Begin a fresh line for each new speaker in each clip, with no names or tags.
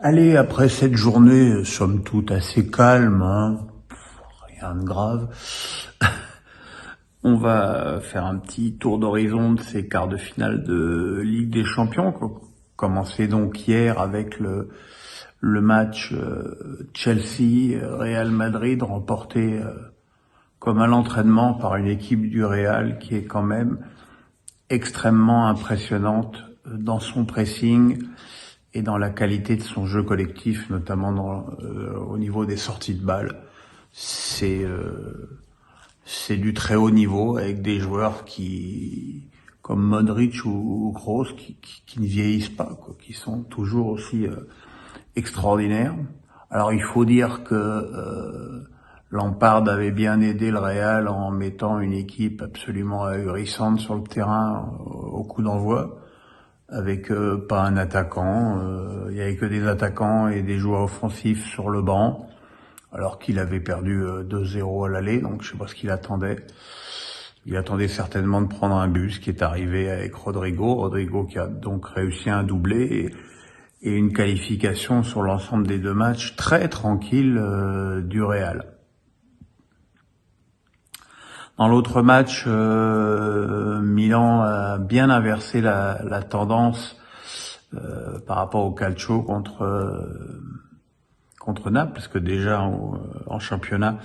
Allez, après cette journée, somme toute assez calme, hein, rien de grave, on va faire un petit tour d'horizon de ces quarts de finale de Ligue des Champions, qui ont commencé donc hier avec le match Chelsea-Real Madrid, remporté comme à l'entraînement par une équipe du Real qui est quand même extrêmement impressionnante dans son pressing et dans la qualité de son jeu collectif, notamment au niveau des sorties de balles. C'est du très haut niveau avec des joueurs comme Modric ou Kroos, qui ne vieillissent pas, quoi, qui sont toujours aussi extraordinaires. Alors il faut dire que Lampard avait bien aidé le Real en mettant une équipe absolument ahurissante sur le terrain au coup d'envoi, avec pas un attaquant, il y avait que des attaquants et des joueurs offensifs sur le banc, alors qu'il avait perdu 2-0 à l'aller, donc je sais pas ce qu'il attendait. Il attendait certainement de prendre un but, ce qui est arrivé avec Rodrigo qui a donc réussi un doublé et une qualification sur l'ensemble des deux matchs très tranquille du Real. Dans l'autre match, Milan a bien inversé la tendance par rapport au calcio contre Naples, parce que déjà en championnat,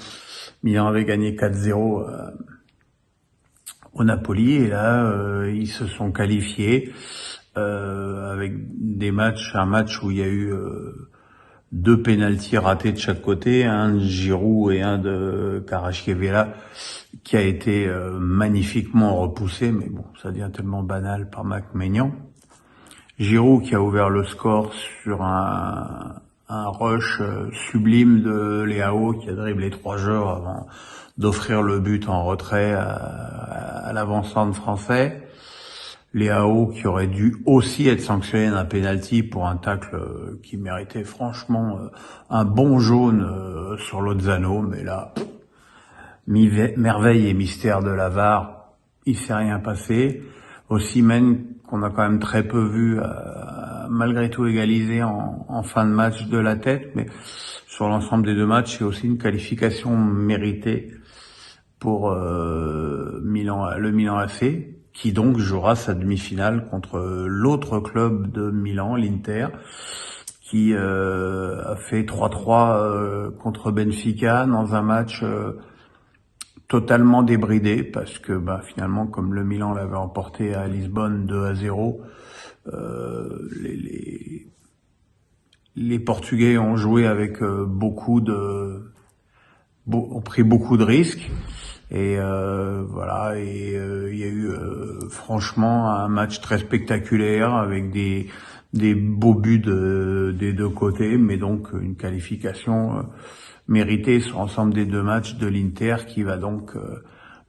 Milan avait gagné 4-0 au Napoli, et là ils se sont qualifiés avec un match où il y a eu deux pénaltys ratés de chaque côté, un de Giroud et un de Kvaratskhelia, qui a été magnifiquement repoussé, mais bon, ça devient tellement banal par Maignan. Giroud qui a ouvert le score sur un rush sublime de Leao, qui a dribblé 3 joueurs avant d'offrir le but en retrait à l'avant-centre français. Leao qui aurait dû aussi être sanctionné d'un penalty pour un tacle qui méritait franchement un bon jaune sur Lozano, mais là, merveille et mystère de la VAR, il s'est rien passé. Osimhen, qu'on a quand même très peu vu, malgré tout égalisé en fin de match de la tête, mais sur l'ensemble des deux matchs, c'est aussi une qualification méritée pour le Milan AC, qui donc jouera sa demi-finale contre l'autre club de Milan, l'Inter, qui a fait 3-3 contre Benfica dans un match totalement débridé, parce que finalement, comme le Milan l'avait emporté à Lisbonne 2-0, les Portugais ont joué avec ont pris beaucoup de risques. Et voilà, et il y a eu franchement un match très spectaculaire avec des beaux buts des deux côtés, mais donc une qualification méritée sur l'ensemble des deux matchs de l'Inter, qui va donc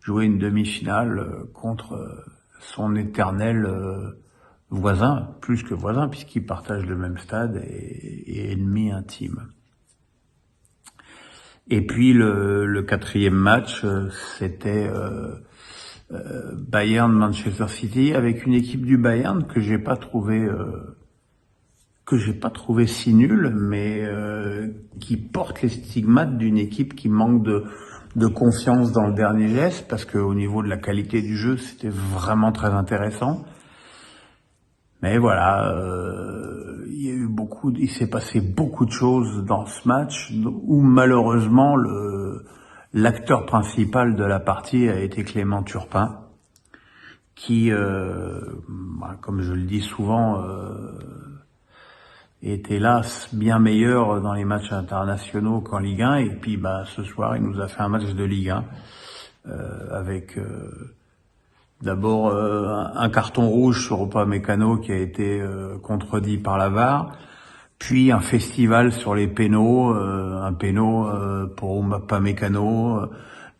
jouer une demi-finale contre son éternel voisin, plus que voisin, puisqu'ils partagent le même stade et ennemi intime. Et puis le quatrième match, c'était Bayern-Manchester City, avec une équipe du Bayern que j'ai pas trouvé si nulle, mais qui porte les stigmates d'une équipe qui manque de confiance dans le dernier geste, parce que au niveau de la qualité du jeu, c'était vraiment très intéressant. Mais voilà, il s'est passé beaucoup de choses dans ce match où malheureusement l'acteur principal de la partie a été Clément Turpin, qui, comme je le dis souvent, est hélas bien meilleur dans les matchs internationaux qu'en Ligue 1. Et puis ce soir, il nous a fait un match de Ligue 1 avec d'abord un carton rouge sur Upamecano qui a été contredit par la VAR, puis un festival sur les pénaux, un pénau pour Upamecano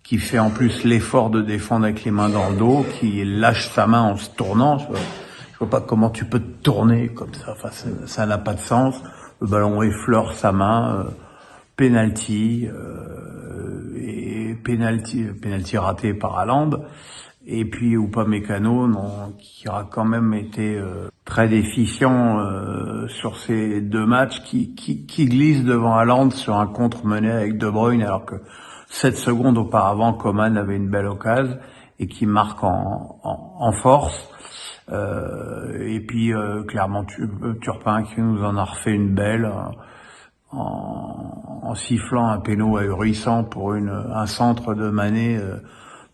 qui fait en plus l'effort de défendre avec les mains dans le dos, qui lâche sa main en se tournant. Je vois pas comment tu peux te tourner comme ça, enfin ça n'a pas de sens. Le ballon effleure sa main, penalty raté par Haaland. Et puis Upamecano, qui aura quand même été très déficient sur ces 2 matchs, qui glisse devant Haaland sur un contre mené avec De Bruyne, alors que 7 secondes auparavant, Coman avait une belle occasion et qui marque en force. Et puis clairement Turpin qui nous en a refait une belle en sifflant un péno ahurissant pour un centre de Mané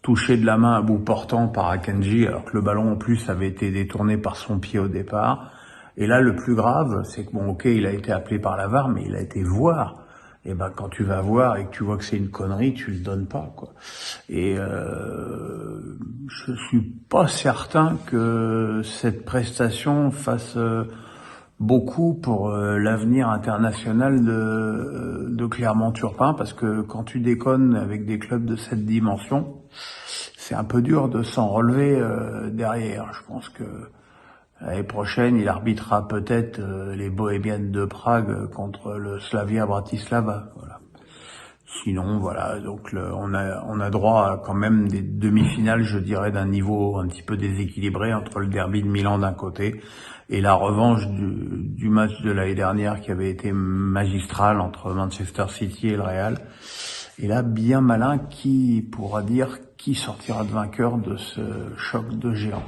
touché de la main à bout portant par Akanji, alors que le ballon en plus avait été détourné par son pied au départ. Et là, le plus grave, c'est que bon, ok, il a été appelé par la VAR, mais il a été voir. Et ben, quand tu vas voir et que tu vois que c'est une connerie, tu le donnes pas, quoi. Et je suis pas certain que cette prestation fasse beaucoup pour l'avenir international de Clermont-Turpin, parce que quand tu déconnes avec des clubs de cette dimension, c'est un peu dur de s'en relever derrière. Je pense que l'année prochaine, il arbitrera peut-être les Bohémiennes de Prague contre le Slavia Bratislava. Voilà. Sinon, voilà, donc on a droit à quand même des demi-finales, je dirais, d'un niveau un petit peu déséquilibré entre le derby de Milan d'un côté et la revanche du match de l'année dernière qui avait été magistral entre Manchester City et le Real. Et là, bien malin, qui pourra dire qui sortira de vainqueur de ce choc de géants.